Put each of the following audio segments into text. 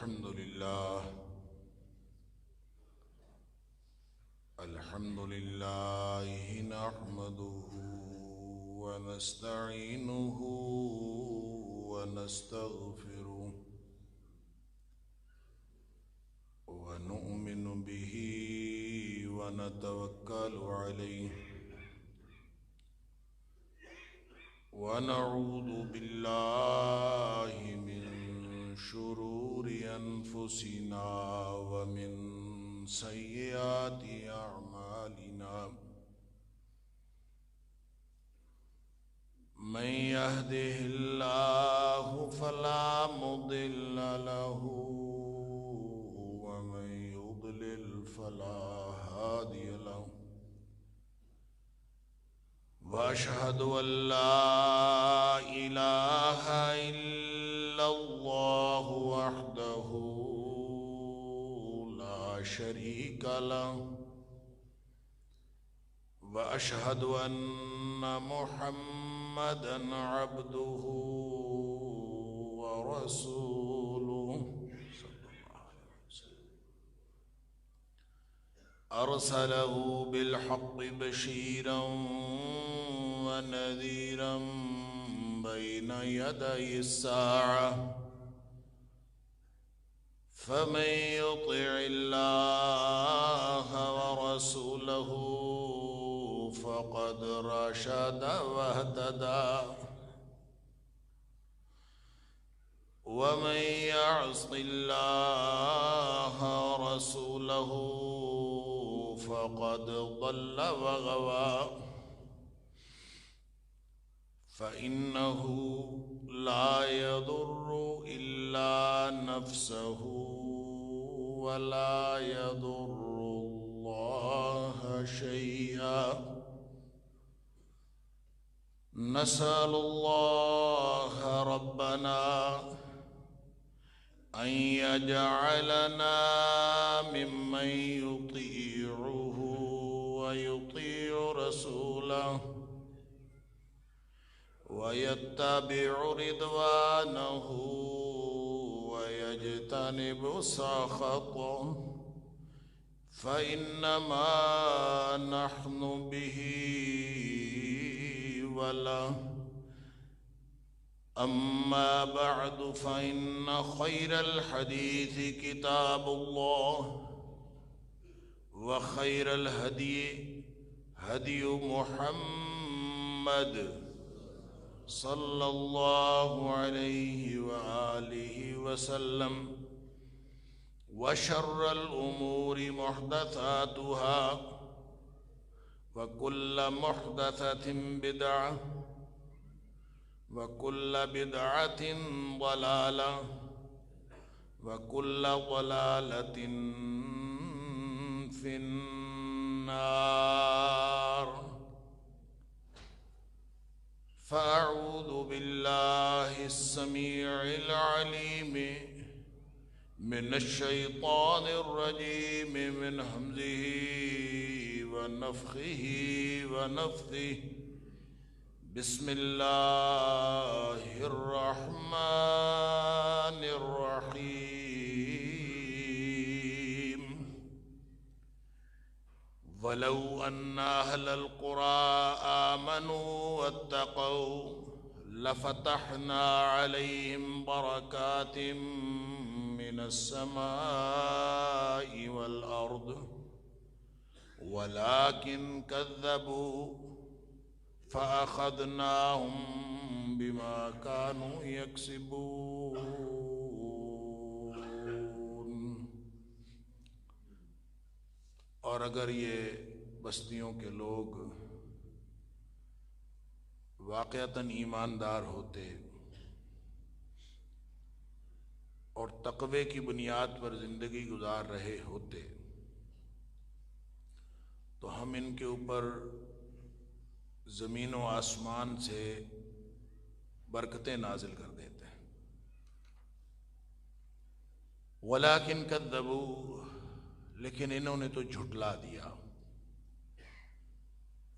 الحمد لله نحمده ونستعينه ونستغفره ونؤمن به ونتوكل عليه ونعوذ بالله من شرور أنفسنا ومن سيئات أعمالنا من يهده الله فلا مضل له ومن يضلل فلا هادي له وأشهد أن لا إله إلا الله وحده لا شريك له وأشهد أن محمدًا عبده ورسوله أرسله بالحق بشيرا ونذيرا بين يدي الساعة فمن يطع الله ورسوله فقد رشد واهتدى ومن يعص الله ورسوله فقد ضل وغوى فإنه لا يضر إلا نفسه ولا يضر الله شيئا نسأل الله ربنا أن يجعلنا ممن يطيعه ويطيع رسوله ويتبع رضوانه ويجتنب سخطه فإنما نحن به وله أما بعد فإن خير الحديث كتاب الله وخير الهدي هدي محمد صلى الله عليه وآله وسلم وشر الأمور محدثاتها وكل محدثة بدعة وكل بدعة ضلالة وكل ضلالة في النار فأعوذ بالله السميع العليم من الشيطان الرجيم من همزه ونفخه ونفثه بسم الله الرحمن الرحيم ولو أن أهل القرى آمنوا واتقوا لفتحنا عليهم بركات من السماء والأرض ولكن كذبوا فأخذناهم بما كانوا يكسبون۔ اور اگر یہ بستیوں کے لوگ واقعتاً ایماندار ہوتے اور تقوی کی بنیاد پر زندگی گزار رہے ہوتے تو ہم ان کے اوپر زمین و آسمان سے برکتیں نازل کر دیتے ہیں۔ ولیکن کذبوا، لیکن انہوں نے تو جھٹلا دیا۔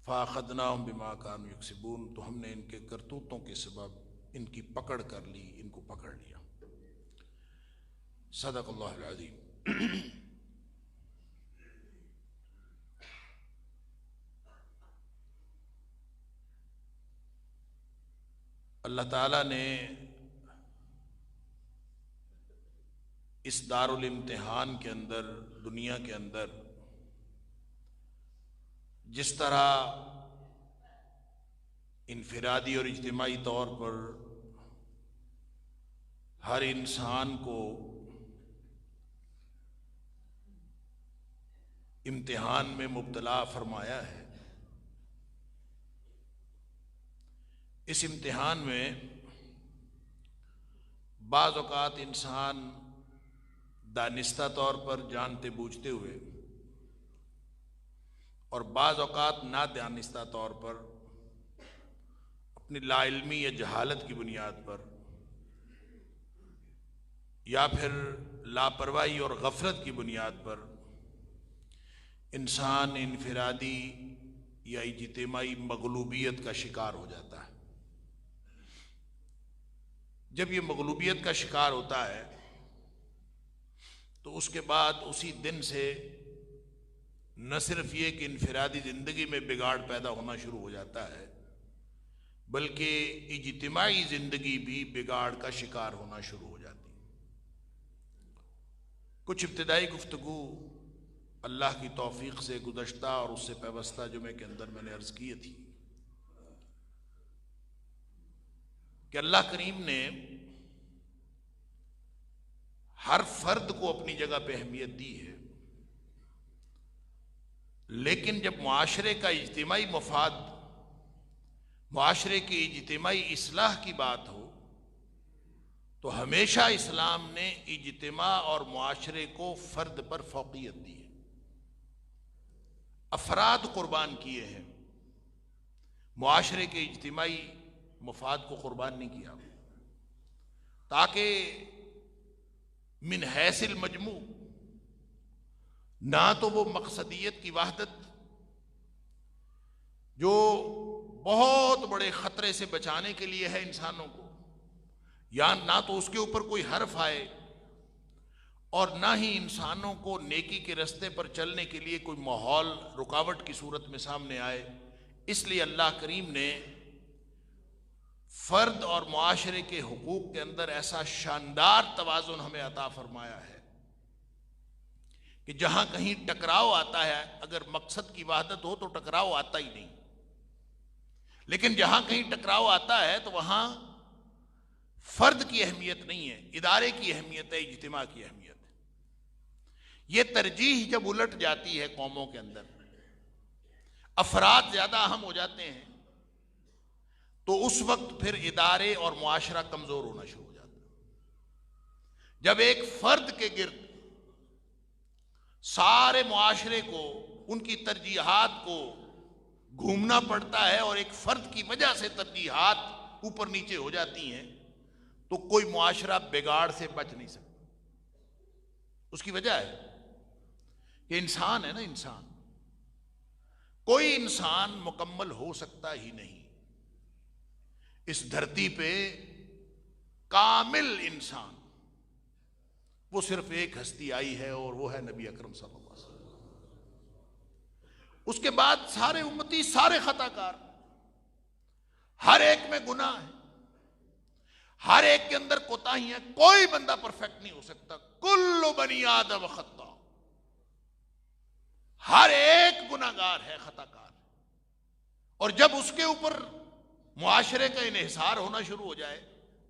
فاخذناہم بما کانوا یکسبون، تو ہم نے ان کے کرتوتوں کے سبب ان کی پکڑ کر لی، ان کو پکڑ لیا۔ صدق اللہ العظیم۔ اللہ تعالیٰ نے اس دارالامتحان کے اندر، دنیا کے اندر، جس طرح انفرادی اور اجتماعی طور پر ہر انسان کو امتحان میں مبتلا فرمایا ہے، اس امتحان میں بعض اوقات انسان دانستہ طور پر جانتے بوجھتے ہوئے اور بعض اوقات نادانستہ طور پر اپنی لا علمی یا جہالت کی بنیاد پر یا پھر لاپرواہی اور غفلت کی بنیاد پر انسان انفرادی یا اجتماعی مغلوبیت کا شکار ہو جاتا ہے۔ جب یہ مغلوبیت کا شکار ہوتا ہے تو اس کے بعد اسی دن سے نہ صرف یہ کہ انفرادی زندگی میں بگاڑ پیدا ہونا شروع ہو جاتا ہے، بلکہ اجتماعی زندگی بھی بگاڑ کا شکار ہونا شروع ہو جاتی ہے۔ کچھ ابتدائی گفتگو اللہ کی توفیق سے گزشتہ اور اس سے پیوستہ جمعے کے اندر میں نے عرض کی تھی کہ اللہ کریم نے ہر فرد کو اپنی جگہ پہ اہمیت دی ہے، لیکن جب معاشرے کا اجتماعی مفاد، معاشرے کی اجتماعی اصلاح کی بات ہو تو ہمیشہ اسلام نے اجتماع اور معاشرے کو فرد پر فوقیت دی ہے، افراد قربان کیے ہیں، معاشرے کے اجتماعی مفاد کو قربان نہیں کیا، تاکہ من حیث المجموع نہ تو وہ مقصدیت کی وحدت جو بہت بڑے خطرے سے بچانے کے لیے ہے انسانوں کو، یا نہ تو اس کے اوپر کوئی حرف آئے، اور نہ ہی انسانوں کو نیکی کے رستے پر چلنے کے لیے کوئی ماحول رکاوٹ کی صورت میں سامنے آئے۔ اس لیے اللہ کریم نے فرد اور معاشرے کے حقوق کے اندر ایسا شاندار توازن ہمیں عطا فرمایا ہے کہ جہاں کہیں ٹکراؤ آتا ہے، اگر مقصد کی وحدت ہو تو ٹکراؤ آتا ہی نہیں، لیکن جہاں کہیں ٹکراؤ آتا ہے تو وہاں فرد کی اہمیت نہیں ہے، ادارے کی اہمیت ہے، اجتماع کی اہمیت ہے۔ یہ ترجیح جب الٹ جاتی ہے قوموں کے اندر، افراد زیادہ اہم ہو جاتے ہیں، تو اس وقت پھر ادارے اور معاشرہ کمزور ہونا شروع ہو جاتا ہے۔ جب ایک فرد کے گرد سارے معاشرے کو، ان کی ترجیحات کو گھومنا پڑتا ہے اور ایک فرد کی وجہ سے ترجیحات اوپر نیچے ہو جاتی ہیں، تو کوئی معاشرہ بگاڑ سے بچ نہیں سکتا۔ اس کی وجہ ہے کہ انسان ہے نا، انسان، کوئی انسان مکمل ہو سکتا ہی نہیں۔ اس دھرتی پہ کامل انسان وہ صرف ایک ہستی آئی ہے، اور وہ ہے نبی اکرم صلی اللہ علیہ وسلم۔ اس کے بعد سارے امتی، سارے خطا کار، ہر ایک میں گناہ ہے، ہر ایک کے اندر کوتاہیاں، کوئی بندہ پرفیکٹ نہیں ہو سکتا۔ کل بنی آدم خطا، ہر ایک گناہگار ہے، خطا کار ہے۔ اور جب اس کے اوپر معاشرے کا انحصار ہونا شروع ہو جائے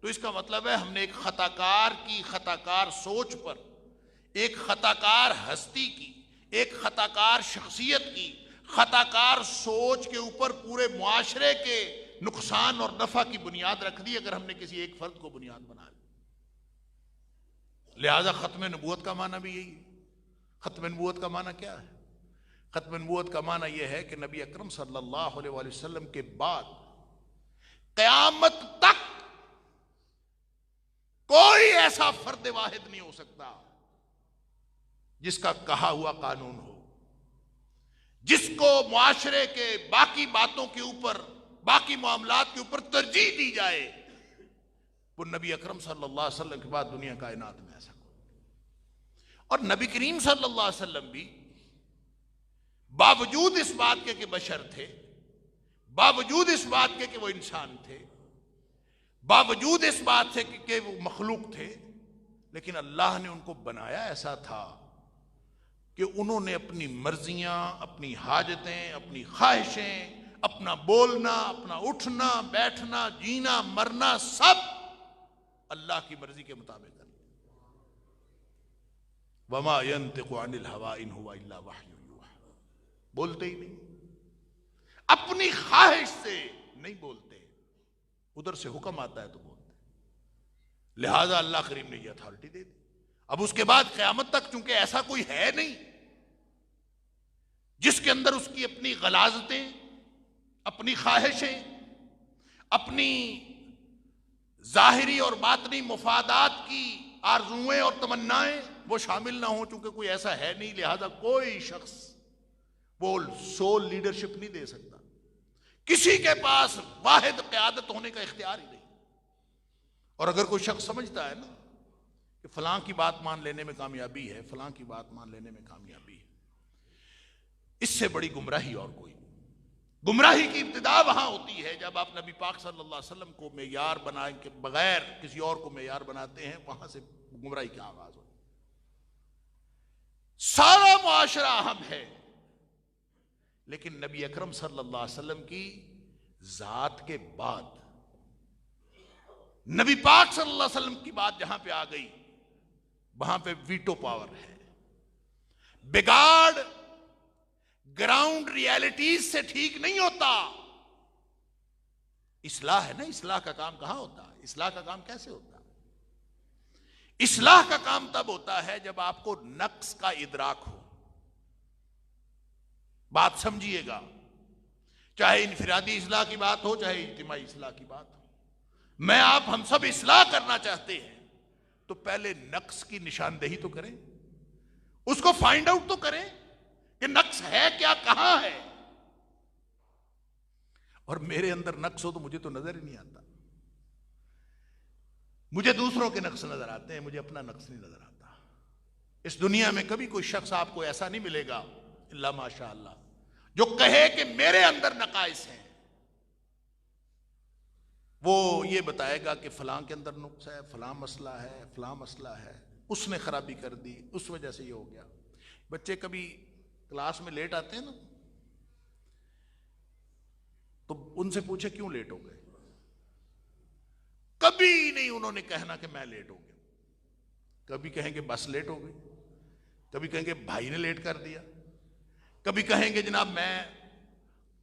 تو اس کا مطلب ہے ہم نے ایک خطا کار کی، خطا کار سوچ پر، ایک خطا کار ہستی کی، ایک خطا کار شخصیت کی، خطا کار سوچ کے اوپر پورے معاشرے کے نقصان اور نفع کی بنیاد رکھ دی، اگر ہم نے کسی ایک فرد کو بنیاد بنا لی۔ لہذا ختم نبوت کا معنی بھی یہی ہے۔ ختم نبوت کا معنی کیا ہے؟ ختم نبوت کا معنی یہ ہے کہ نبی اکرم صلی اللہ علیہ وآلہ وسلم کے بعد قیامت تک کوئی ایسا فرد واحد نہیں ہو سکتا جس کا کہا ہوا قانون ہو، جس کو معاشرے کے باقی باتوں کے اوپر، باقی معاملات کے اوپر ترجیح دی جائے، وہ نبی اکرم صلی اللہ علیہ وسلم کے بعد دنیا کائنات میں ایسا کوئی۔ اور نبی کریم صلی اللہ علیہ وسلم بھی باوجود اس بات کے کہ بشر تھے، باوجود اس بات کے کہ وہ انسان تھے، باوجود اس بات سے کہ وہ مخلوق تھے، لیکن اللہ نے ان کو بنایا ایسا تھا کہ انہوں نے اپنی مرضیاں، اپنی حاجتیں، اپنی خواہشیں، اپنا بولنا، اپنا اٹھنا بیٹھنا، جینا مرنا، سب اللہ کی مرضی کے مطابق کر لیا۔ وما ينطق عن الهوى ان هو الا وحی یوحی، بولتے ہی نہیں، اپنی خواہش سے نہیں بولتے، ادھر سے حکم آتا ہے تو بولتے، لہذا اللہ کریم نے یہ اتھارٹی دے دی۔ اب اس کے بعد قیامت تک چونکہ ایسا کوئی ہے نہیں جس کے اندر اس کی اپنی غلاظتیں، اپنی خواہشیں، اپنی ظاہری اور باطنی مفادات کی آرزوئیں اور تمنائیں وہ شامل نہ ہوں، چونکہ کوئی ایسا ہے نہیں، لہذا کوئی شخص وہ سول لیڈرشپ نہیں دے سکتا، کسی کے پاس واحد قیادت ہونے کا اختیار ہی نہیں۔ اور اگر کوئی شخص سمجھتا ہے نا کہ فلاں کی بات مان لینے میں کامیابی ہے، فلاں کی بات مان لینے میں کامیابی ہے، اس سے بڑی گمراہی اور کوئی نہیں۔ گمراہی کی ابتدا وہاں ہوتی ہے جب آپ نبی پاک صلی اللہ علیہ وسلم کو معیار بنائے کے بغیر کسی اور کو معیار بناتے ہیں، وہاں سے گمراہی کا آغاز ہوتا ہے۔ سارا معاشرہ اہم ہے، لیکن نبی اکرم صلی اللہ علیہ وسلم کی ذات کے بعد نبی پاک صلی اللہ علیہ وسلم کی بات جہاں پہ آ گئی وہاں پہ ویٹو پاور ہے۔ بگاڑ گراؤنڈ ریالٹیز سے ٹھیک نہیں ہوتا، اصلاح ہے نا، اصلاح کا کام کہاں ہوتا ہے؟ اصلاح کا کام کیسے ہوتا ہے؟ اصلاح کا کام تب ہوتا ہے جب آپ کو نقص کا ادراک ہو۔ بات سمجھیے گا، چاہے انفرادی اصلاح کی بات ہو، چاہے اجتماعی اصلاح کی بات ہو، میں آپ ہم سب اصلاح کرنا چاہتے ہیں تو پہلے نقص کی نشاندہی تو کریں، اس کو فائنڈ آؤٹ تو کریں کہ نقص ہے کیا، کہاں ہے۔ اور میرے اندر نقص ہو تو مجھے تو نظر ہی نہیں آتا، مجھے دوسروں کے نقص نظر آتے ہیں، مجھے اپنا نقص نہیں نظر آتا۔ اس دنیا میں کبھی کوئی شخص آپ کو ایسا نہیں ملے گا الا ماشاء اللہ جو کہے کہ میرے اندر نقائص ہیں۔ وہ یہ بتائے گا کہ فلاں کے اندر نقص ہے، فلاں مسئلہ ہے، فلاں مسئلہ ہے، اس نے خرابی کر دی، اس وجہ سے یہ ہو گیا۔ بچے کبھی کلاس میں لیٹ آتے ہیں نا تو ان سے پوچھے کیوں لیٹ ہو گئے، کبھی نہیں انہوں نے کہنا کہ میں لیٹ ہو گیا، کبھی کہیں گے بس لیٹ ہو گئی، کبھی کہیں گے بھائی نے لیٹ کر دیا، کبھی کہیں گے جناب میں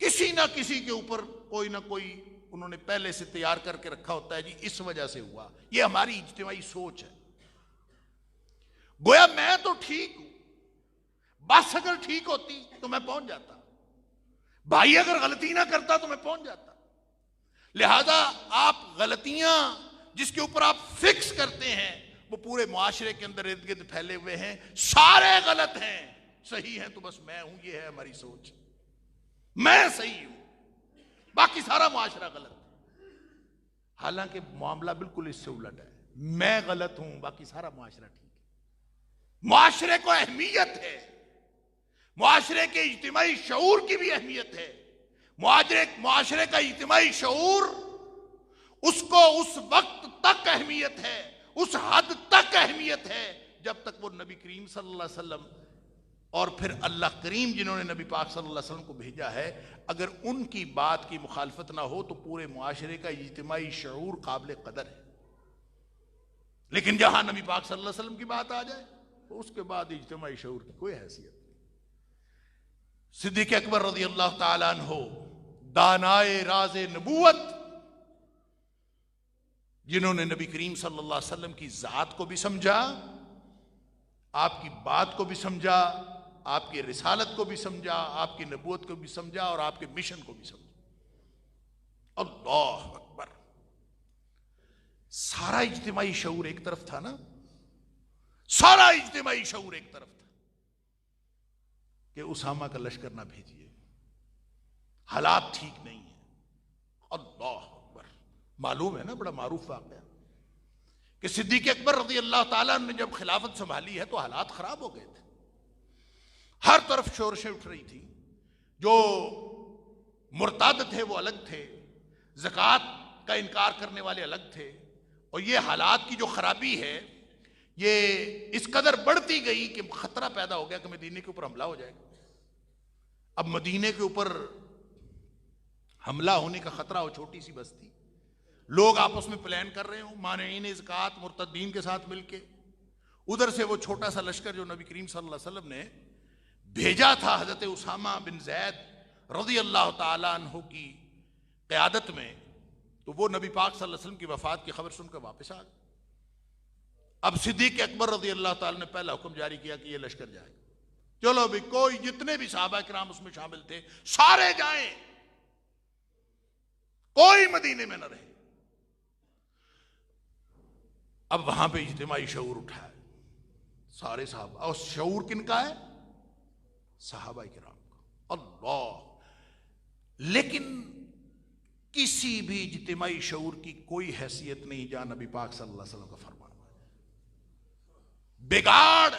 کسی نہ کسی کے اوپر کوئی نہ کوئی انہوں نے پہلے سے تیار کر کے رکھا ہوتا ہے، جی اس وجہ سے ہوا۔ یہ ہماری اجتماعی سوچ ہے، گویا میں تو ٹھیک ہوں، بس اگر ٹھیک ہوتی تو میں پہنچ جاتا، بھائی اگر غلطی نہ کرتا تو میں پہنچ جاتا۔ لہذا آپ غلطیاں جس کے اوپر آپ فکس کرتے ہیں وہ پورے معاشرے کے اندر ارد گرد پھیلے ہوئے ہیں، سارے غلط ہیں، صحیح ہیں تو بس میں ہوں، یہ ہے ہماری سوچ، میں صحیح ہوں باقی سارا معاشرہ غلط ہے۔ حالانکہ معاملہ بالکل اس سے الٹ ہے، میں غلط ہوں باقی سارا معاشرہ ٹھیک ہے۔ معاشرے کو اہمیت ہے، معاشرے کے اجتماعی شعور کی بھی اہمیت ہے۔ معاشرے کا اجتماعی شعور اس کو اس وقت تک اہمیت ہے، اس حد تک اہمیت ہے جب تک وہ نبی کریم صلی اللہ علیہ وسلم اور پھر اللہ کریم جنہوں نے نبی پاک صلی اللہ علیہ وسلم کو بھیجا ہے، اگر ان کی بات کی مخالفت نہ ہو تو پورے معاشرے کا اجتماعی شعور قابل قدر ہے۔ لیکن جہاں نبی پاک صلی اللہ علیہ وسلم کی بات آ جائے تو اس کے بعد اجتماعی شعور کی کوئی حیثیت نہیں۔ صدیق اکبر رضی اللہ تعالیٰ عنہ دانائے راز نبوت، جنہوں نے نبی کریم صلی اللہ علیہ وسلم کی ذات کو بھی سمجھا، آپ کی بات کو بھی سمجھا، آپ کی رسالت کو بھی سمجھا، آپ کی نبوت کو بھی سمجھا اور آپ کے مشن کو بھی سمجھا۔ اللہ اکبر، سارا اجتماعی شعور ایک طرف تھا نا، سارا اجتماعی شعور ایک طرف تھا کہ اسامہ کا لشکر نہ بھیجیے، حالات ٹھیک نہیں ہیں۔ اللہ اکبر، معلوم ہے نا، بڑا معروف واقعہ کہ صدیق اکبر رضی اللہ تعالیٰ نے جب خلافت سنبھالی ہے تو حالات خراب ہو گئے تھے، ہر طرف شورشیں اٹھ رہی تھی، جو مرتد تھے وہ الگ تھے، زکوٰۃ کا انکار کرنے والے الگ تھے، اور یہ حالات کی جو خرابی ہے یہ اس قدر بڑھتی گئی کہ خطرہ پیدا ہو گیا کہ مدینے کے اوپر حملہ ہو جائے گا۔ اب مدینے کے اوپر حملہ ہونے کا خطرہ ہو، چھوٹی سی بستی، لوگ آپس میں پلان کر رہے ہوں، مانعین زکوٰۃ مرتدین کے ساتھ مل کے، ادھر سے وہ چھوٹا سا لشکر جو نبی کریم صلی اللہ علیہ وسلم نے بھیجا تھا حضرت اسامہ بن زید رضی اللہ تعالیٰ عنہ کی قیادت میں، تو وہ نبی پاک صلی اللہ علیہ وسلم کی وفات کی خبر سن کر واپس آ گئے۔ اب صدیق اکبر رضی اللہ تعالیٰ نے پہلا حکم جاری کیا کہ یہ لشکر جائے، چلو بھی کوئی جتنے بھی صحابہ کرام اس میں شامل تھے سارے جائیں، کوئی مدینے میں نہ رہے۔ اب وہاں پہ اجتماعی شعور اٹھا ہے سارے صحابہ، اور شعور کن کا ہے؟ صحابہ کرام کا۔ اللہ، لیکن کسی بھی اجتماعی شعور کی کوئی حیثیت نہیں جہاں نبی پاک صلی اللہ علیہ وسلم کا فرمان ہے۔ بگاڑ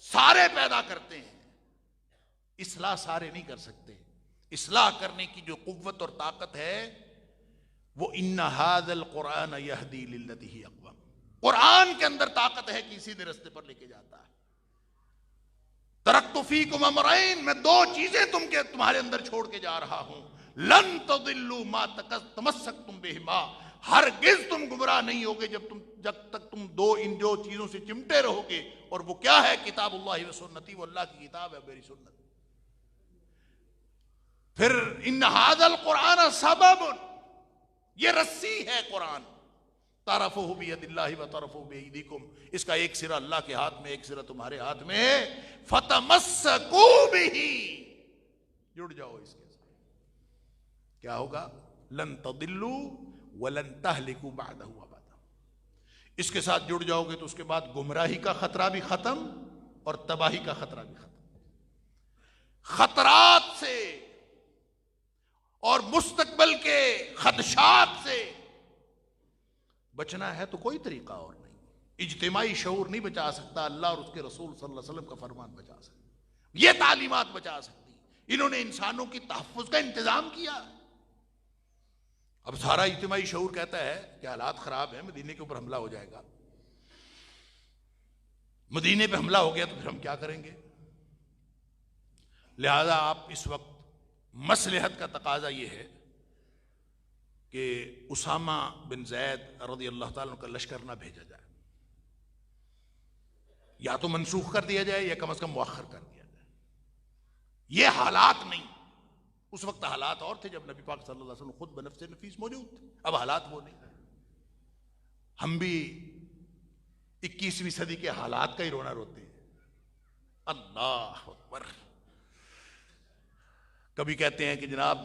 سارے پیدا کرتے ہیں، اصلاح سارے نہیں کر سکتے۔ اصلاح کرنے کی جو قوت اور طاقت ہے وہ ان ھذا القرآن یہدی للتی ہی اقوم، قرآن کے اندر طاقت ہے کہ سیدھے رستے پر لے کے جاتا ہے۔ ترکت فیکم امرین، میں دو چیزیں تمہارے اندر چھوڑ کے جا رہا ہوں، لن تضلوا ما تمسکتم بہما، ہرگز تم گمراہ نہیں ہوگے جب تک تم ان دو چیزوں سے چمٹے رہو گے، اور وہ کیا ہے؟ کتاب اللہ و سنتی، وہ اللہ کی کتاب ہے، میری سنت۔ پھر ان ھذا القرآن سبب، یہ رسی ہے قرآن، طرفہ بید اللہ و طرفہ بیدیکم، اس کا ایک سرا اللہ کے ہاتھ میں، ایک سرا تمہارے ہاتھ میں، فتمسکوا بہ، جڑ جاؤ اس کے ساتھ، کیا ہوگا؟ لن تضلوا ولن تہلکوا بعدہ ابدا، اس کے ساتھ جڑ جاؤ گے تو اس کے بعد گمراہی کا خطرہ بھی ختم اور تباہی کا خطرہ بھی ختم۔ خطرات سے اور مستقبل کے خدشات سے بچنا ہے تو کوئی طریقہ اور نہیں، اجتماعی شعور نہیں بچا سکتا، اللہ اور اس کے رسول صلی اللہ علیہ وسلم کا فرمان بچا سکتا، یہ تعلیمات بچا سکتی، انہوں نے انسانوں کی تحفظ کا انتظام کیا۔ اب سارا اجتماعی شعور کہتا ہے کہ حالات خراب ہیں، مدینے کے اوپر حملہ ہو جائے گا، مدینے پہ حملہ ہو گیا تو پھر ہم کیا کریں گے؟ لہذا آپ اس وقت مصلحت کا تقاضا یہ ہے کہ اسامہ بن زید رضی اللہ تعالیٰ عنہ کا لشکر نہ بھیجا جائے، یا تو منسوخ کر دیا جائے یا کم از کم مؤخر کر دیا جائے۔ یہ حالات نہیں، اس وقت حالات اور تھے جب نبی پاک صلی اللہ علیہ وسلم خود بنفس نفیس موجود تھے، اب حالات وہ نہیں۔ ہم بھی 21ویں صدی کے حالات کا ہی رونا روتے ہیں۔ اللہ اکبر، کبھی کہتے ہیں کہ جناب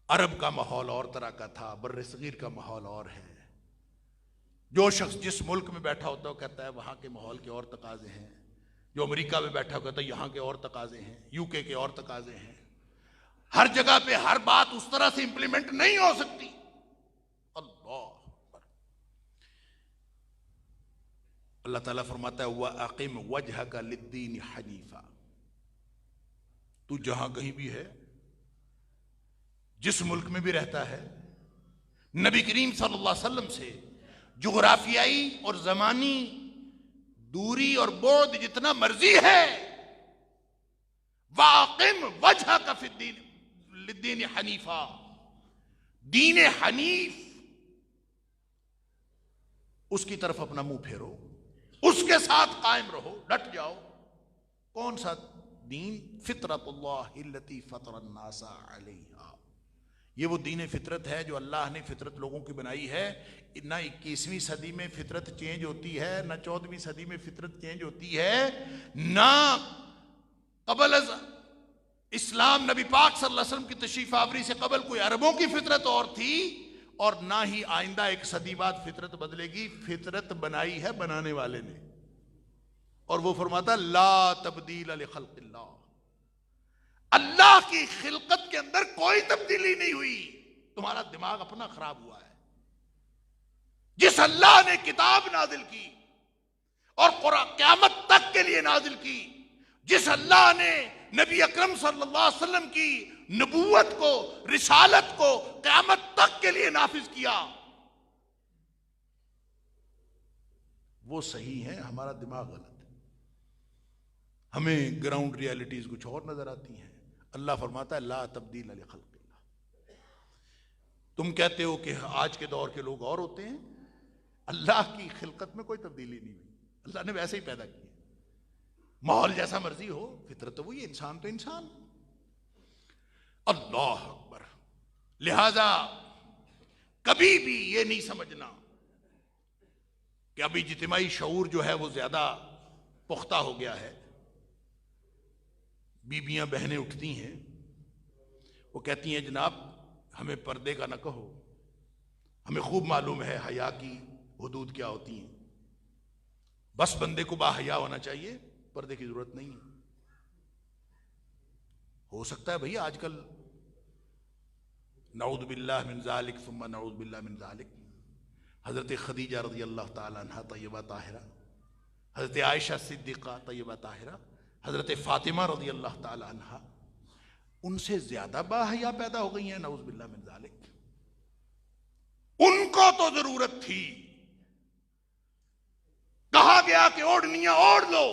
عرب کا ماحول اور طرح کا تھا، بر صغیر کا ماحول اور ہے، جو شخص جس ملک میں بیٹھا ہوتا ہے وہ کہتا ہے وہاں کے ماحول کے اور تقاضے ہیں، جو امریکہ میں بیٹھا ہوتا ہے یہاں کے اور تقاضے ہیں، یو کے اور تقاضے ہیں، ہر جگہ پہ ہر بات اس طرح سے امپلیمنٹ نہیں ہو سکتی۔ اللہ تعالیٰ فرماتا ہے وَأَقِمْ وَجْهَكَ لِلدِّينِ حَنِيفًا، تو جہاں کہیں بھی ہے، جس ملک میں بھی رہتا ہے، نبی کریم صلی اللہ علیہ وسلم سے جغرافیائی اور زمانی دوری اور بعد جتنا مرضی ہے، وَأَقِمْ وَجْهَكَ فِي الدِّينِ لِلدِّينِ حَنِيفًا، دین حنیف اس کی طرف اپنا منہ پھیرو، اس کے ساتھ قائم رہو، ڈٹ جاؤ۔ کون سا دین؟ فطرت اللہ التی فطر الناس علیہا، یہ وہ دین فطرت ہے جو اللہ نے فطرت لوگوں کی بنائی ہے۔ نہ 21ویں صدی میں فطرت چینج ہوتی ہے، نہ 14ویں صدی میں فطرت چینج ہوتی ہے، نہ قبل از اسلام نبی پاک صلی اللہ علیہ وسلم کی تشریف آوری سے قبل کوئی عربوں کی فطرت اور تھی، اور نہ ہی آئندہ 1 صدی بعد فطرت بدلے گی۔ فطرت بنائی ہے بنانے والے نے، اور وہ فرماتا لا تبدیل لخلق اللہ، اللہ کی خلقت کے اندر کوئی تبدیلی نہیں ہوئی، تمہارا دماغ اپنا خراب ہوا ہے۔ جس اللہ نے کتاب نازل کی اور قرآن قیامت تک کے لیے نازل کی، جس اللہ نے نبی اکرم صلی اللہ علیہ وسلم کی نبوت کو، رسالت کو قیامت تک کے لیے نافذ کیا، وہ صحیح ہے، ہمارا دماغ غلط ہے، ہمیں گراؤنڈ ریالٹیز کچھ اور نظر آتی ہیں۔ اللہ فرماتا ہے لا تبدیل لخلق اللہ۔ تم کہتے ہو کہ آج کے دور کے لوگ اور ہوتے ہیں، اللہ کی خلقت میں کوئی تبدیلی نہیں ہوئی، اللہ نے ویسے ہی پیدا کیا، ماحول جیسا مرضی ہو، فطرت تو وہی، انسان تو انسان۔ اللہ اکبر۔ لہذا کبھی بھی یہ نہیں سمجھنا کہ ابھی اجتماعی شعور جو ہے وہ زیادہ پختہ ہو گیا ہے۔ بیویاں بہنیں اٹھتی ہیں، وہ کہتی ہیں جناب ہمیں پردے کا نہ کہو، ہمیں خوب معلوم ہے حیا کی حدود کیا ہوتی ہیں، بس بندے کو باحیا ہونا چاہیے، پردے کی ضرورت نہیں ہے۔ ہو سکتا ہے بھئی آج کل نعوذ باللہ من ذالک ثم نعوذ باللہ من ذالک، حضرت خدیجہ رضی اللہ تعالیٰ عنہ طیبہ طاہرہ، حضرت عائشہ صدیقہ طیبہ طاہرہ، حضرت فاطمہ رضی اللہ تعالیٰ عنہ، ان سے زیادہ باحیا پیدا ہو گئی ہیں، نعوذ باللہ من ذالک۔ ان کو تو ضرورت تھی، کہا گیا کہ اوڑھنیاں اوڑھ لو،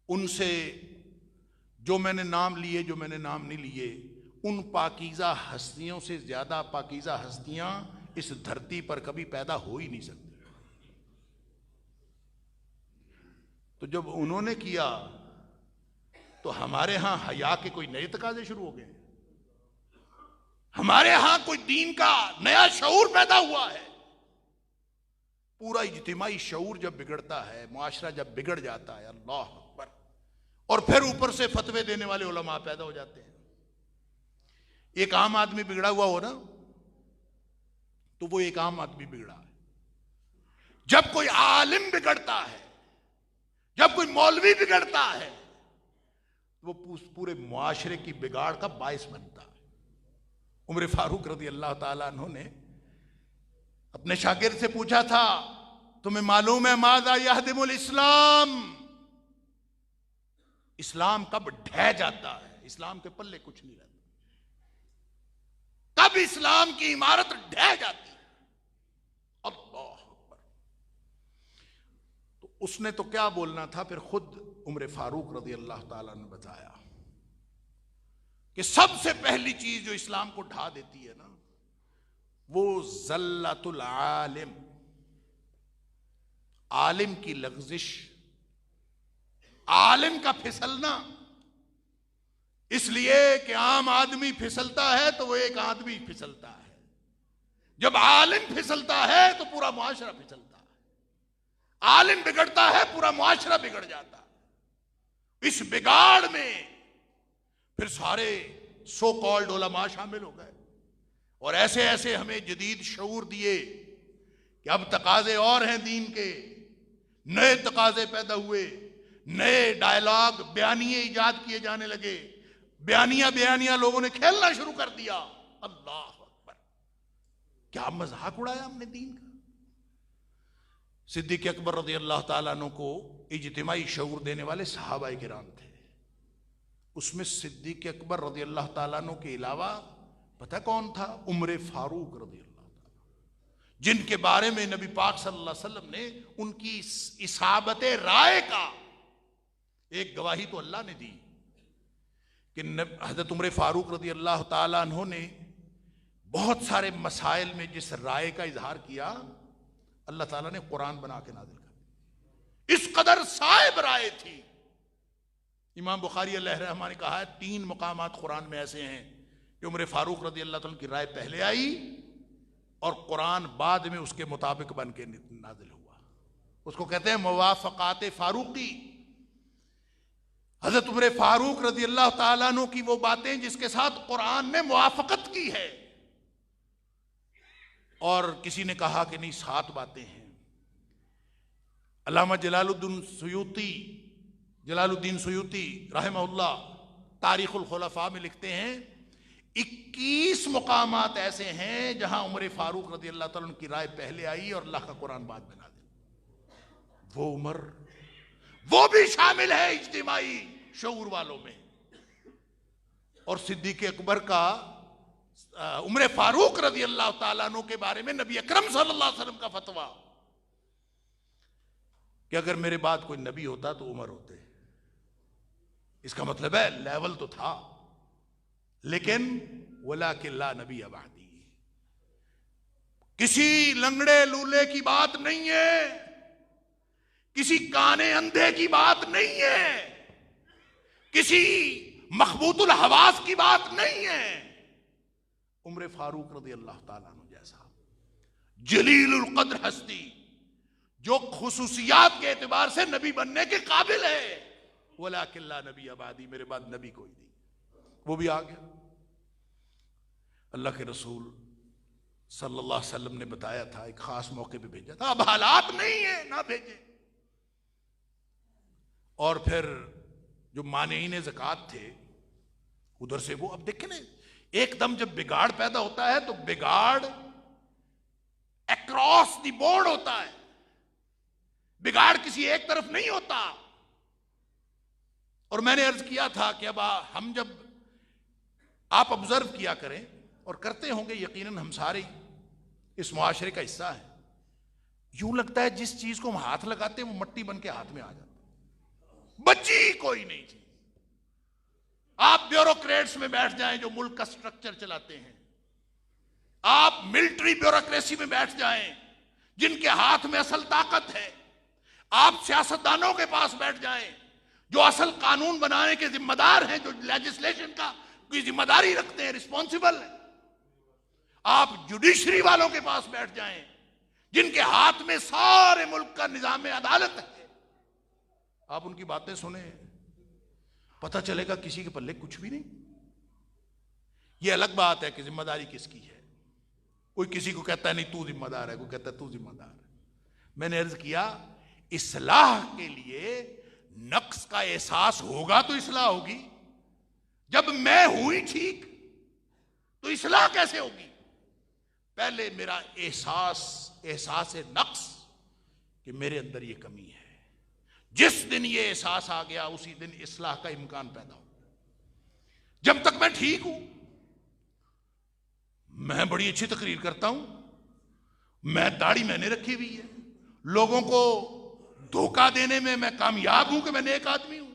ان سے جو میں نے نام لیے جو میں نے نام نہیں لیے، ان پاکیزہ ہستیوں سے زیادہ پاکیزہ ہستیاں اس دھرتی پر کبھی پیدا ہو ہی نہیں سکتی۔ تو جب انہوں نے کیا تو ہمارے ہاں حیا کے کوئی نئے تقاضے شروع ہو گئے، ہمارے ہاں کوئی دین کا نیا شعور پیدا ہوا ہے۔ پورا اجتماعی شعور جب بگڑتا ہے، معاشرہ جب بگڑ جاتا ہے، اللہ اکبر، اور پھر اوپر سے فتوے دینے والے علماء پیدا ہو جاتے ہیں۔ ایک عام آدمی بگڑا ہوا ہو نا تو وہ ایک عام آدمی بگڑا ہے۔ جب کوئی عالم بگڑتا ہے، جب کوئی مولوی بگڑتا ہے، وہ پورے معاشرے کی بگاڑ کا باعث بنتا ہے۔ عمر فاروق رضی اللہ تعالیٰ عنہ نے اپنے شاگرد سے پوچھا تھا تمہیں معلوم ہے ماذا یہدم الاسلام، اسلام کب ڈھہ جاتا ہے، اسلام کے پلے کچھ نہیں رہتا، کب اسلام کی عمارت ڈھہ جاتی ہے؟ اللہ اکبر۔ تو اس نے تو کیا بولنا تھا، پھر خود عمر فاروق رضی اللہ تعالیٰ نے بتایا کہ سب سے پہلی چیز جو اسلام کو ڈھا دیتی ہے نا، وہ زلت العالم، عالم کی لغزش، عالم کا پھسلنا۔ اس لیے کہ عام آدمی پھسلتا ہے تو وہ ایک آدمی پھسلتا ہے، جب عالم پھسلتا ہے تو پورا معاشرہ پھسلتا ہے، عالم بگڑتا ہے پورا معاشرہ بگڑ جاتا ہے۔ اس بگاڑ میں پھر سارے سو کالڈ علماء شامل ہو گئے، اور ایسے ایسے ہمیں جدید شعور دیے کہ اب تقاضے اور ہیں دین کے، نئے تقاضے پیدا ہوئے، نئے ڈائلاگ بیانیے ایجاد کیے جانے لگے، بیانیہ لوگوں نے کھیلنا شروع کر دیا۔ اللہ اکبر، کیا مذاق اڑایا ہم نے دین کا۔ صدیق اکبر رضی اللہ تعالیٰ عنہ کو اجتماعی شعور دینے والے صحابہ کرام تھے، اس میں صدیق اکبر رضی اللہ تعالیٰ عنہ کے علاوہ پتہ کون تھا؟ عمر فاروق رضی اللہ تعالیٰ، جن کے بارے میں نبی پاک صلی اللہ علیہ وسلم نے ان کی اصابت رائے کا ایک گواہی تو اللہ نے دی کہ حضرت عمر فاروق رضی اللہ تعالیٰ عنہ نے بہت سارے مسائل میں جس رائے کا اظہار کیا، اللہ تعالیٰ نے قرآن بنا کے نازل کر دیا۔ اس قدر صائب رائے تھی۔ امام بخاری علیہ رحمہ نے کہا ہے 3 مقامات قرآن میں ایسے ہیں کہ عمر فاروق رضی اللہ تعالیٰ کی رائے پہلے آئی اور قرآن بعد میں اس کے مطابق بن کے نازل ہوا۔ اس کو کہتے ہیں موافقات فاروقی۔ حضرت عمر فاروق رضی اللہ تعالیٰ عنہ کی وہ باتیں جس کے ساتھ قرآن نے موافقت کی ہے، اور کسی نے کہا کہ نہیں 7 باتیں ہیں۔ علامہ جلال الدین سیوطی رحمہ اللہ تاریخ الخلفاء میں لکھتے ہیں 21 مقامات ایسے ہیں جہاں عمر فاروق رضی اللہ تعالیٰ عنہ کی رائے پہلے آئی اور اللہ کا قرآن بعد میں نازل۔ وہ عمر وہ بھی شامل ہے اجتماعی شعور والوں میں۔ اور صدیق اکبر کا عمر فاروق رضی اللہ تعالیٰ عنہ کے بارے میں نبی اکرم صلی اللہ علیہ وسلم کا فتویٰ کہ اگر میرے بعد کوئی نبی ہوتا تو عمر ہوتے۔ اس کا مطلب ہے لیول تو تھا، لیکن وَلَٰكِن لَا نَبِيَّ بَعْدِي، کسی لنگڑے لولے کی بات نہیں ہے، کسی کانے اندھے کی بات نہیں ہے، کسی مخبوط الحواس کی بات نہیں ہے۔ عمر فاروق رضی اللہ تعالیٰ عنہ جیسا جلیل القدر ہستی جو خصوصیات کے اعتبار سے نبی بننے کے قابل ہے، وَلَٰكِن لَا نَبِيَّ بَعْدِي، میرے بعد نبی کوئی نہیں، وہ بھی آ گیا۔ اللہ کے رسول صلی اللہ علیہ وسلم نے بتایا تھا، ایک خاص موقع پہ بھیجا تھا، اب حالات نہیں ہیں نہ بھیجے۔ اور پھر جو مانعین زکوٰۃ تھے ادھر سے وہ، اب دیکھیں نا، ایک دم جب بگاڑ پیدا ہوتا ہے تو بگاڑ اکراس دی بورڈ ہوتا ہے، بگاڑ کسی ایک طرف نہیں ہوتا۔ اور میں نے عرض کیا تھا کہ اب ہم جب آپ آبزرو کیا کریں، اور کرتے ہوں گے یقیناً، ہم سارے اس معاشرے کا حصہ ہیں، یوں لگتا ہے جس چیز کو ہم ہاتھ لگاتے ہیں وہ مٹی بن کے ہاتھ میں آ جاتا ہے، بچی کوئی نہیں چیز۔ آپ بیوروکریٹس میں بیٹھ جائیں جو ملک کا سٹرکچر چلاتے ہیں، آپ ملٹری بیوروکریسی میں بیٹھ جائیں جن کے ہاتھ میں اصل طاقت ہے، آپ سیاستدانوں کے پاس بیٹھ جائیں جو اصل قانون بنانے کے ذمہ دار ہیں، جو لیجسلیشن کا کی ذمہ داری رکھتے ہیں، رسپانسبل ہیں، آپ جوڈیشری والوں کے پاس بیٹھ جائیں جن کے ہاتھ میں سارے ملک کا نظام عدالت ہے، آپ ان کی باتیں سنیں، پتہ چلے گا کسی کے پلے کچھ بھی نہیں۔ یہ الگ بات ہے کہ ذمہ داری کس کی ہے، کوئی کسی کو کہتا ہے نہیں تو ذمہ دار ہے، کوئی کہتا ہے تو ذمہ دار ہے۔ میں نے عرض کیا اصلاح کے لیے نقص کا احساس ہوگا تو اصلاح ہوگی، جب میں ہوئی ٹھیک تو اصلاح کیسے ہوگی؟ پہلے میرا احساس نقص کہ میرے اندر یہ کمی ہے، جس دن یہ احساس آ گیا اسی دن اصلاح کا امکان پیدا ہو۔ جب تک میں ٹھیک ہوں، میں بڑی اچھی تقریر کرتا ہوں، میں داڑھی میں نے رکھی ہوئی ہے، لوگوں کو دھوکہ دینے میں میں کامیاب ہوں کہ میں نیک آدمی ہوں،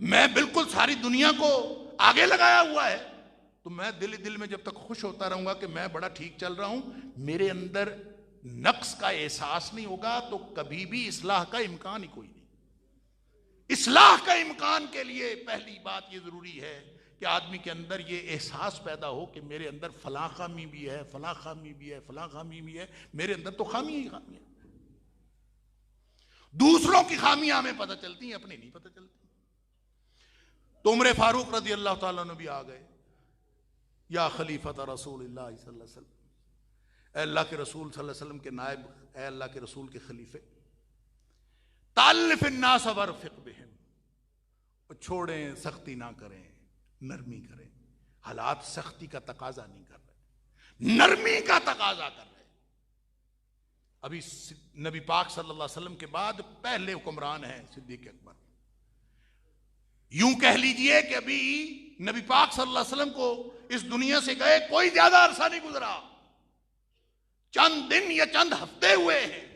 میں بالکل ساری دنیا کو آگے لگایا ہوا ہے، تو میں دل میں جب تک خوش ہوتا رہوں گا کہ میں بڑا ٹھیک چل رہا ہوں، میرے اندر نقص کا احساس نہیں ہوگا تو کبھی بھی اصلاح کا امکان ہی کوئی نہیں۔ اصلاح کا امکان کے لیے پہلی بات یہ ضروری ہے کہ آدمی کے اندر یہ احساس پیدا ہو کہ میرے اندر فلاں خامی بھی ہے، فلاں خامی بھی ہے، فلاں خامی بھی ہے، میرے اندر تو خامی ہی خامی ہے۔ دوسروں کی خامیاں ہمیں پتہ چلتی ہیں، اپنی نہیں پتہ چلتی۔ تو عمر فاروق رضی اللہ تعالیٰ عنہ بھی آ گئے، یا خلیفۃ رسول اللہ صلی اللہ علیہ وسلم، اے اللہ کے رسول صلی اللہ علیہ وسلم کے نائب، اے اللہ کے رسول کے خلیفے، تالف الناس ورفق بہم، چھوڑیں، سختی نہ کریں، نرمی کریں۔ حالات سختی کا تقاضا نہیں کر رہے، نرمی کا تقاضا کر رہے۔ ابھی نبی پاک صلی اللہ علیہ وسلم کے بعد پہلے حکمران ہیں صدیق اکبر، یوں کہہ لیجئے کہ ابھی نبی پاک صلی اللہ علیہ وسلم کو اس دنیا سے گئے کوئی زیادہ عرصہ نہیں گزرا، چند دن یا چند ہفتے ہوئے ہیں۔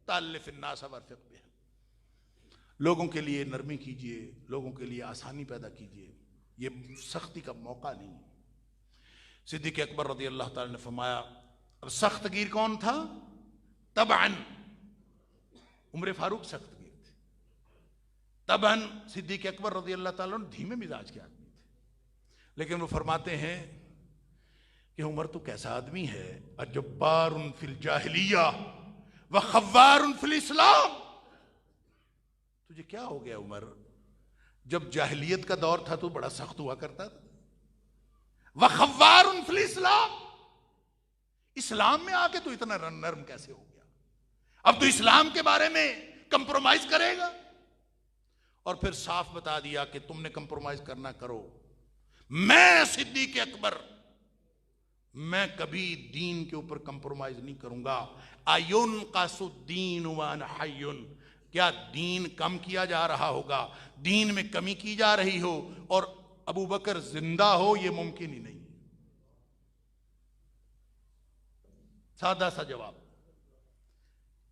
تالف الناس ورفق بہم، لوگوں کے لیے نرمی کیجئے، لوگوں کے لیے آسانی پیدا کیجئے، یہ سختی کا موقع نہیں۔ صدیق اکبر رضی اللہ تعالی نے فرمایا، اب سخت گیر کون تھا؟ طبعاً عمر فاروق سخت گیر تھے، طبعاً صدیق اکبر رضی اللہ تعالیٰ نے دھیمے مزاج کے آدمی تھے، لیکن وہ فرماتے ہیں کہ عمر تو کیسا آدمی ہے، اجبار فی الجاہلیہ وخوار فی الاسلام۔ تجھے کیا ہو گیا عمر؟ جب جاہلیت کا دور تھا تو بڑا سخت ہوا کرتا تھا، وخوار فی الاسلام، اسلام میں آ کے تو اتنا نرم کیسے ہو گیا؟ اب تو اسلام کے بارے میں کمپرومائز کرے گا؟ اور پھر صاف بتا دیا کہ تم نے کمپرومائز کرنا کرو، میں صدیق اکبر میں کبھی دین کے اوپر کمپرومائز نہیں کروں گا. اَيُنْقَصُ الدِّينُ وَأَنَا حَيٌّ، کیا دین کم کیا جا رہا ہوگا، دین میں کمی کی جا رہی ہو اور ابو بکر زندہ ہو؟ یہ ممکن ہی نہیں. سادہ سا جواب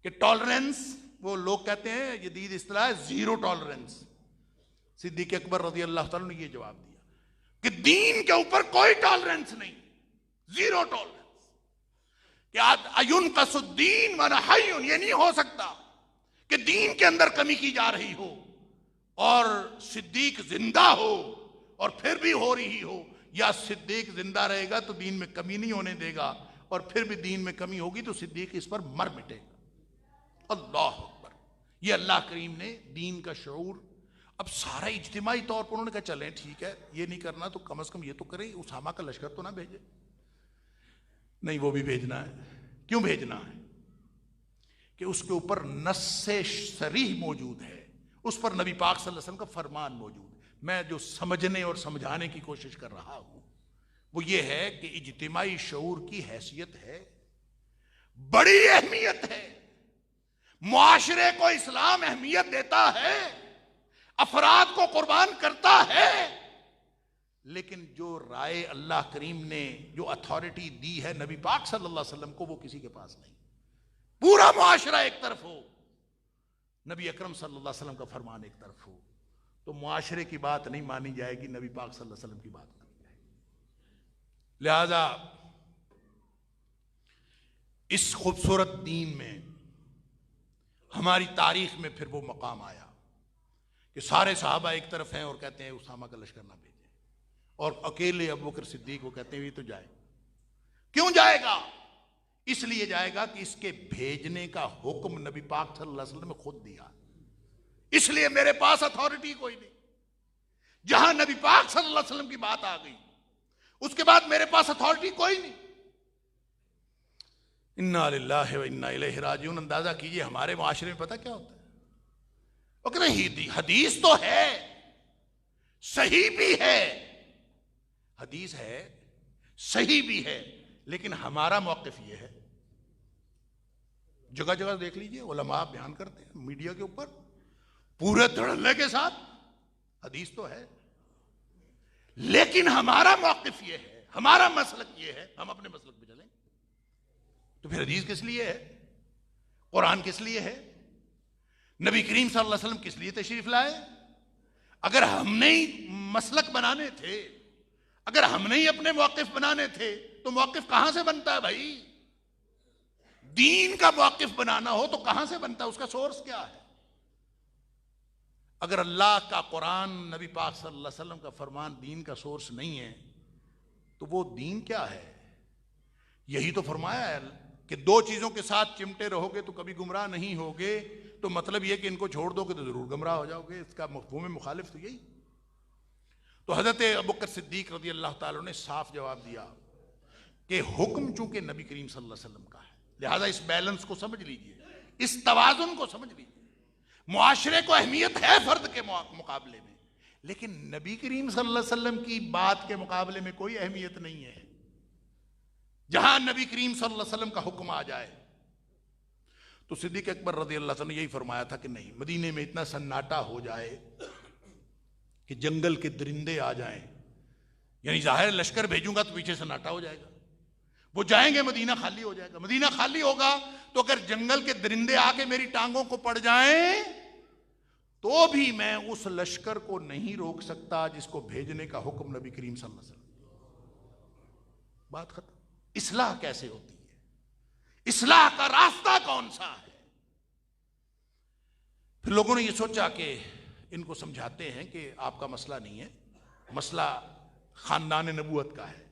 کہ ٹالرنس، وہ لوگ کہتے ہیں جدید اصطلاح زیرو ٹالرنس. صدیق اکبر رضی اللہ تعالیٰ نے یہ جواب دیا کہ دین کے اوپر کوئی ٹالرنس نہیں، زیرو ٹالرنس. کہ اَيُنْقَصُ الدِّينُ وَأَنَا حَيٌّ، یہ نہیں ہو سکتا کہ دین کے اندر کمی کی جا رہی ہو اور صدیق زندہ ہو اور پھر بھی ہو رہی ہو، یا صدیق زندہ رہے گا تو دین میں کمی نہیں ہونے دے گا اور پھر بھی دین میں کمی ہوگی تو صدیق اس پر مر مٹے گا. اللہ اکبر. یہ اللہ کریم نے دین کا شعور، اب سارا اجتماعی طور پر انہوں نے کہا چلیں ٹھیک ہے یہ نہیں کرنا تو کم از کم یہ تو کریں، اسامہ کا لشکر تو نہ بھیجے. نہیں، وہ بھی بھیجنا ہے. کیوں بھیجنا ہے؟ کہ اس کے اوپر نص صریح موجود ہے، اس پر نبی پاک صلی اللہ علیہ وسلم کا فرمان موجود ہے. میں جو سمجھنے اور سمجھانے کی کوشش کر رہا ہوں وہ یہ ہے کہ اجتماعی شعور کی حیثیت ہے، بڑی اہمیت ہے. معاشرے کو اسلام اہمیت دیتا ہے، افراد کو قربان کرتا ہے، لیکن جو رائے اللہ کریم نے جو اتھارٹی دی ہے نبی پاک صلی اللہ علیہ وسلم کو، وہ کسی کے پاس نہیں. پورا معاشرہ ایک طرف ہو، نبی اکرم صلی اللہ علیہ وسلم کا فرمان ایک طرف ہو، تو معاشرے کی بات نہیں مانی جائے گی، نبی پاک صلی اللہ علیہ وسلم کی بات مانی جائے گی. لہذا اس خوبصورت دین میں ہماری تاریخ میں پھر وہ مقام آیا کہ سارے صحابہ ایک طرف ہیں اور کہتے ہیں اسامہ کا لشکر نہ بھیجیں، اور اکیلے ابوبکر صدیق وہ کہتے ہیں یہ تو جائے. کیوں جائے گا؟ اس لیے جائے گا کہ اس کے بھیجنے کا حکم نبی پاک صلی اللہ علیہ وسلم نے خود دیا، اس لیے میرے پاس اتھارٹی کوئی نہیں. جہاں نبی پاک صلی اللہ علیہ وسلم کی بات آ گئی اس کے بعد میرے پاس اتھارٹی کوئی نہیں. انا للہ و انا الیہ راجعون. اندازہ کیجئے ہمارے معاشرے میں پتہ کیا ہوتا ہے، وہ کہتے ہیں حدیث تو ہے، صحیح بھی ہے، حدیث ہے صحیح بھی ہے، لیکن ہمارا موقف یہ ہے. جگہ جگہ دیکھ لیجئے علماء بیان کرتے ہیں میڈیا کے اوپر پورے دھڑلے کے ساتھ، حدیث تو ہے لیکن ہمارا موقف یہ ہے، ہمارا مسلک یہ ہے، ہم اپنے مسلک پہ چلیں. تو پھر حدیث کس لیے ہے؟ قرآن کس لیے ہے؟ نبی کریم صلی اللہ علیہ وسلم کس لیے تشریف لائے؟ اگر ہم نے مسلک بنانے تھے، اگر ہم نے اپنے موقف بنانے تھے تو موقف کہاں سے بنتا ہے بھائی؟ دین کا موقف بنانا ہو تو کہاں سے بنتا ہے؟ اس کا سورس کیا ہے؟ اگر اللہ کا قرآن، نبی پاک صلی اللہ علیہ وسلم کا فرمان دین کا سورس نہیں ہے تو وہ دین کیا ہے؟ یہی تو فرمایا ہے کہ دو چیزوں کے ساتھ چمٹے رہو گے تو کبھی گمراہ نہیں ہوگے، تو مطلب یہ کہ ان کو چھوڑ دو گے تو ضرور گمراہ ہو جاؤ گے. اس کا مفہوم مخالف تو یہی. تو حضرت ابوبکر صدیق رضی اللہ تعالیٰ نے صاف جواب دیا کہ حکم چونکہ نبی کریم صلی اللہ علیہ وسلم کا ہے، لہذا اس بیلنس کو سمجھ لیجئے، اس توازن کو سمجھ لیجئے. معاشرے کو اہمیت ہے فرد کے مقابلے میں، لیکن نبی کریم صلی اللہ علیہ وسلم کی بات کے مقابلے میں کوئی اہمیت نہیں ہے. جہاں نبی کریم صلی اللہ علیہ وسلم کا حکم آ جائے تو صدیق اکبر رضی اللہ عنہ نے یہی فرمایا تھا کہ نہیں، مدینے میں اتنا سناٹا ہو جائے کہ جنگل کے درندے آ جائیں، یعنی ظاہر لشکر بھیجوں گا تو پیچھے سناٹا ہو جائے گا، وہ جائیں گے مدینہ خالی ہو جائے گا. مدینہ خالی ہوگا تو اگر جنگل کے درندے آ کے میری ٹانگوں کو پڑ جائیں تو بھی میں اس لشکر کو نہیں روک سکتا جس کو بھیجنے کا حکم نبی کریم صلی اللہ علیہ وسلم. بات ختم. اصلاح کیسے ہوتی ہے؟ اصلاح کا راستہ کون سا ہے؟ پھر لوگوں نے یہ سوچا کہ ان کو سمجھاتے ہیں کہ آپ کا مسئلہ نہیں ہے، مسئلہ خاندان نبوت کا ہے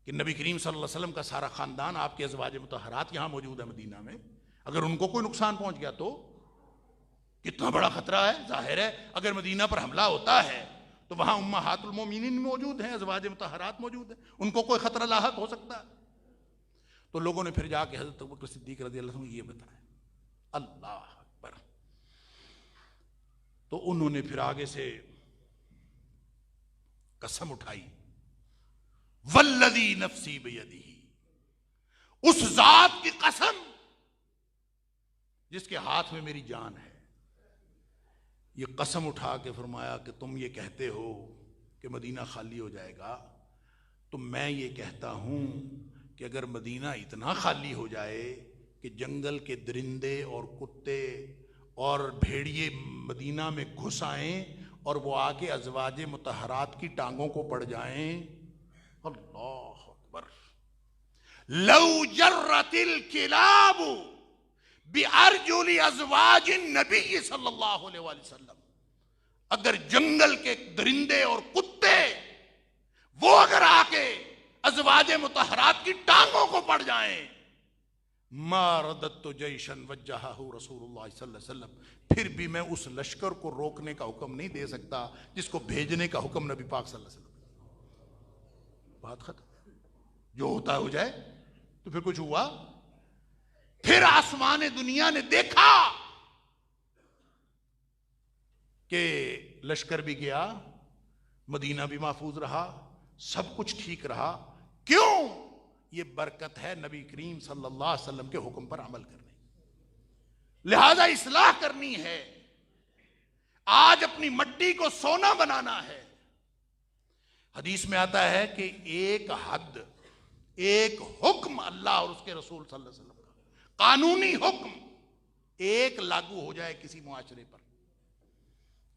کہ نبی کریم صلی اللہ علیہ وسلم کا سارا خاندان، آپ کے ازواج مطہرات یہاں موجود ہے مدینہ میں، اگر ان کو کوئی نقصان پہنچ گیا تو کتنا بڑا خطرہ ہے. ظاہر ہے اگر مدینہ پر حملہ ہوتا ہے تو وہاں امہات المومنین موجود ہیں، ازواج مطہرات موجود ہیں، ان کو کوئی خطرہ لاحق ہو سکتا ہے. تو لوگوں نے پھر جا کے حضرت ابوبکر صدیق رضی اللہ عنہ یہ بتایا. اللہ اکبر. تو انہوں نے پھر آگے سے قسم اٹھائی، والذی نفسی بیدہ، اس ذات کی قسم جس کے ہاتھ میں میری جان ہے. یہ قسم اٹھا کے فرمایا کہ تم یہ کہتے ہو کہ مدینہ خالی ہو جائے گا، تو میں یہ کہتا ہوں کہ اگر مدینہ اتنا خالی ہو جائے کہ جنگل کے درندے اور کتے اور بھیڑیے مدینہ میں گھس آئیں اور وہ آ کے ازواج مطہرات کی ٹانگوں کو پڑ جائیں، اللہ اکبر، لو جرت الکلاب بارجل ازواج النبی صلی اللہ علیہ وآلہ وسلم، اگر جنگل کے درندے اور کتے وہ اگر آ کے ازواج مطہرات کی ٹانگوں کو پڑ جائیں، ما رددت جیشا وجہہ رسول اللہ صلی اللہ علیہ وسلم، پھر بھی میں اس لشکر کو روکنے کا حکم نہیں دے سکتا جس کو بھیجنے کا حکم نبی پاک صلی اللہ علیہ وسلم. بات ختم، جو ہوتا ہو جائے. تو پھر کچھ ہوا؟ پھر آسمان دنیا نے دیکھا کہ لشکر بھی گیا، مدینہ بھی محفوظ رہا، سب کچھ ٹھیک رہا. کیوں؟ یہ برکت ہے نبی کریم صلی اللہ علیہ وسلم کے حکم پر عمل کرنے. لہذا اصلاح کرنی ہے، آج اپنی مٹی کو سونا بنانا ہے. حدیث میں آتا ہے کہ ایک حد، ایک حکم اللہ اور اس کے رسول صلی اللہ علیہ وسلم کا قانونی حکم ایک لاگو ہو جائے کسی معاشرے پر،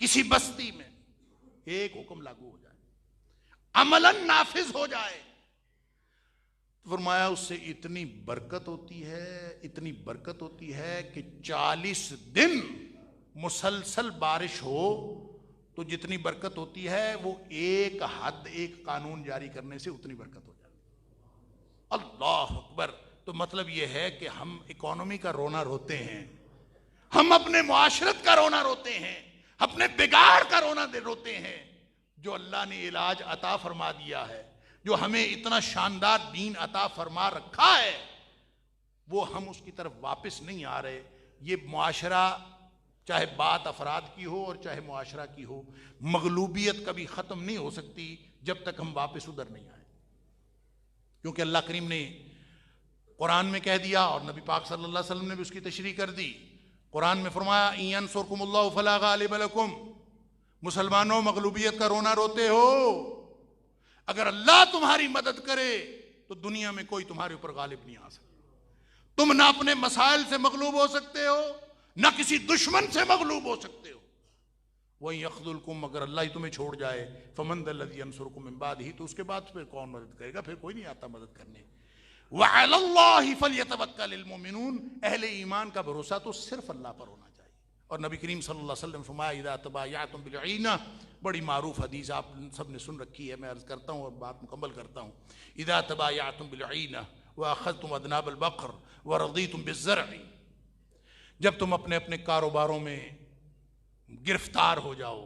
کسی بستی میں ایک حکم لاگو ہو جائے، عملاً نافذ ہو جائے، فرمایا اس سے اتنی برکت ہوتی ہے، اتنی برکت ہوتی ہے کہ 40 دن مسلسل بارش ہو تو جتنی برکت ہوتی ہے وہ ایک حد، ایک قانون جاری کرنے سے اتنی برکت ہو جاتی. اللہ اکبر. تو مطلب یہ ہے کہ ہم اکانومی کا رونا روتے ہیں، ہم اپنے معاشرت کا رونا روتے ہیں، اپنے بگاڑ کا رونا روتے ہیں. جو اللہ نے علاج عطا فرما دیا ہے، جو ہمیں اتنا شاندار دین عطا فرما رکھا ہے، وہ ہم اس کی طرف واپس نہیں آ رہے. یہ معاشرہ چاہے بات افراد کی ہو اور چاہے معاشرہ کی ہو، مغلوبیت کبھی ختم نہیں ہو سکتی جب تک ہم واپس ادھر نہیں آئے. کیونکہ اللہ کریم نے قرآن میں کہہ دیا اور نبی پاک صلی اللہ علیہ وسلم نے بھی اس کی تشریح کر دی. قرآن میں فرمایا ان ینصرکم اللہ فلا غالب لکم، مسلمانوں مغلوبیت کا رونا روتے ہو، اگر اللہ تمہاری مدد کرے تو دنیا میں کوئی تمہارے اوپر غالب نہیں آ سکتا. تم نہ اپنے مسائل سے مغلوب ہو سکتے ہو، نہ کسی دشمن سے مغلوب ہو سکتے ہو. وَإِن يَخْذُلْكُمْ، اگر اللہ ہی تمہیں چھوڑ جائے، فَمَن ذَا الَّذِي يَنصُرُكُم مِّن بَعْدِهِ، تو اس کے بعد پھر کون مدد کرے گا؟ پھر کوئی نہیں آتا مدد کرنے. وَعَلَى اللَّهِ فَلْيَتَوَكَّلِ الْمُؤْمِنُونَ، اہل ایمان کا بھروسہ تو صرف اللہ پر ہونا چاہیے. اور نبی کریم صلی اللہ علیہ وسلم فرمایا اذا تبایعتم بالعینہ، بڑی معروف حدیث آپ سب نے سن رکھی ہے، میں عرض کرتا ہوں اور بات مکمل کرتا ہوں. اذا تبایعتم بالعینہ واخذتم اذناب البقر ورضیتم بالزرع، جب تم اپنے اپنے کاروباروں میں گرفتار ہو جاؤ،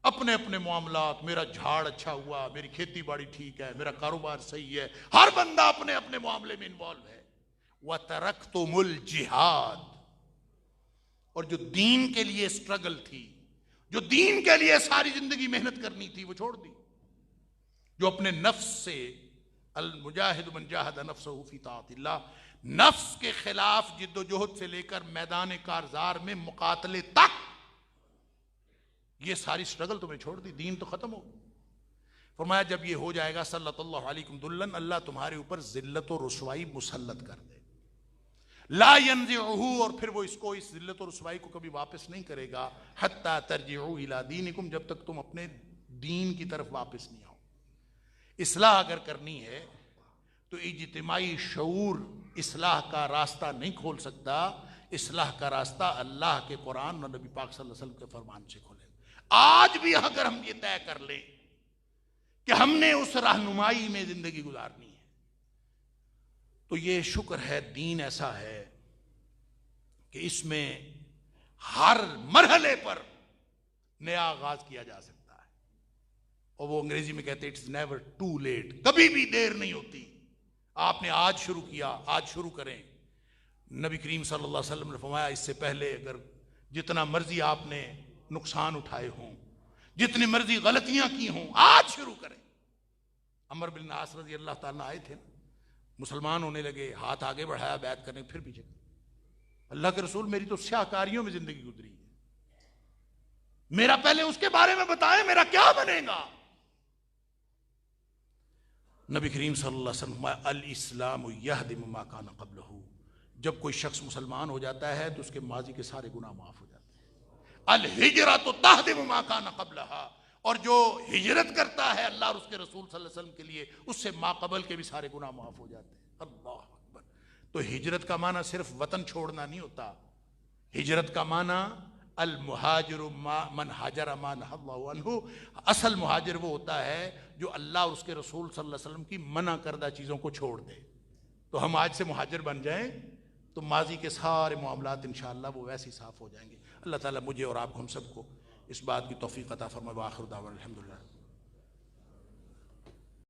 اپنے اپنے معاملات، میرا جھاڑ اچھا ہوا، میری کھیتی باڑی ٹھیک ہے، میرا کاروبار صحیح ہے، ہر بندہ اپنے اپنے معاملے میں انوالو ہے. وَتَرَكْتُمُ الْجِهَادِ، اور جو دین کے لیے سٹرگل تھی، جو دین کے لیے ساری زندگی محنت کرنی تھی، وہ چھوڑ دی. جو اپنے نفس سے، المجاہد من جاہد نفسہ فی طاعت اللہ، نفس کے خلاف جد و جہد سے لے کر میدان کارزار میں مقاتلے تک، یہ ساری سٹرگل تمہیں چھوڑ دی، دین تو ختم ہو. فرمایا جب یہ ہو جائے گا صلی اللہ علیکم دلن، اللہ تمہارے اوپر ذلت و رسوائی مسلط کر دے. لا ينزعہ، اور پھر وہ اس کو، اس ذلت و رسوائی کو کبھی واپس نہیں کرے گا. حتی ترجعوا الی دینکم، جب تک تم اپنے دین کی طرف واپس نہیں آؤ. اصلاح اگر کرنی ہے تو اجتماعی شعور اصلاح کا راستہ نہیں کھول سکتا. اصلاح کا راستہ اللہ کے قرآن اور نبی پاک صلی اللہ علیہ وسلم کے فرمان سے کھولے. آج بھی اگر ہم یہ طے کر لیں کہ ہم نے اس رہنمائی میں زندگی گزارنی ہے، تو یہ شکر ہے دین ایسا ہے کہ اس میں ہر مرحلے پر نیا آغاز کیا جا سکتا ہے. اور وہ انگریزی میں کہتے ہیں اٹس نیور ٹو لیٹ، کبھی بھی دیر نہیں ہوتی. آپ نے آج شروع کیا، آج شروع کریں. نبی کریم صلی اللہ علیہ وسلم نے فرمایا اس سے پہلے اگر جتنا مرضی آپ نے نقصان اٹھائے ہوں، جتنی مرضی غلطیاں کی ہوں آج شروع کریں. عمر بن عاص رضی اللہ تعالیٰ آئے تھے، مسلمان ہونے لگے، ہاتھ آگے بڑھایا بیعت کرنے، پھر پیچھے. اللہ کے رسول میری تو سیاہ کاریوں میں زندگی گزری ہے، میرا پہلے اس کے بارے میں بتائیں میرا کیا بنے گا. نبی کریم صلی اللہ علیہ وسلم الاسلام یہدم ما کان قبلہ، جب کوئی شخص مسلمان ہو جاتا ہے تو اس کے ماضی کے سارے گناہ معاف ہو جاتے ہیں. الہجرۃ تہدم ما کان قبلہا، اور جو ہجرت کرتا ہے اللہ اور اس کے رسول صلی اللہ علیہ وسلم کے لیے، اس سے ما قبل کے بھی سارے گناہ معاف ہو جاتے ہیں. اللہ اکبر. تو ہجرت کا معنی صرف وطن چھوڑنا نہیں ہوتا، ہجرت کا معنی المہاجر من ہاجر ما نہی اللہ عنہ. اصل مہاجر وہ ہوتا ہے جو اللہ اور اس کے رسول صلی اللہ علیہ وسلم کی منع کردہ چیزوں کو چھوڑ دے. تو ہم آج سے مہاجر بن جائیں تو ماضی کے سارے معاملات انشاءاللہ وہ ویسے ہی صاف ہو جائیں گے. اللہ تعالیٰ مجھے اور آپ کو ہم سب کو اس بات کی توفیق عطا فرمائے. وآخر دعوانا الحمدللہ.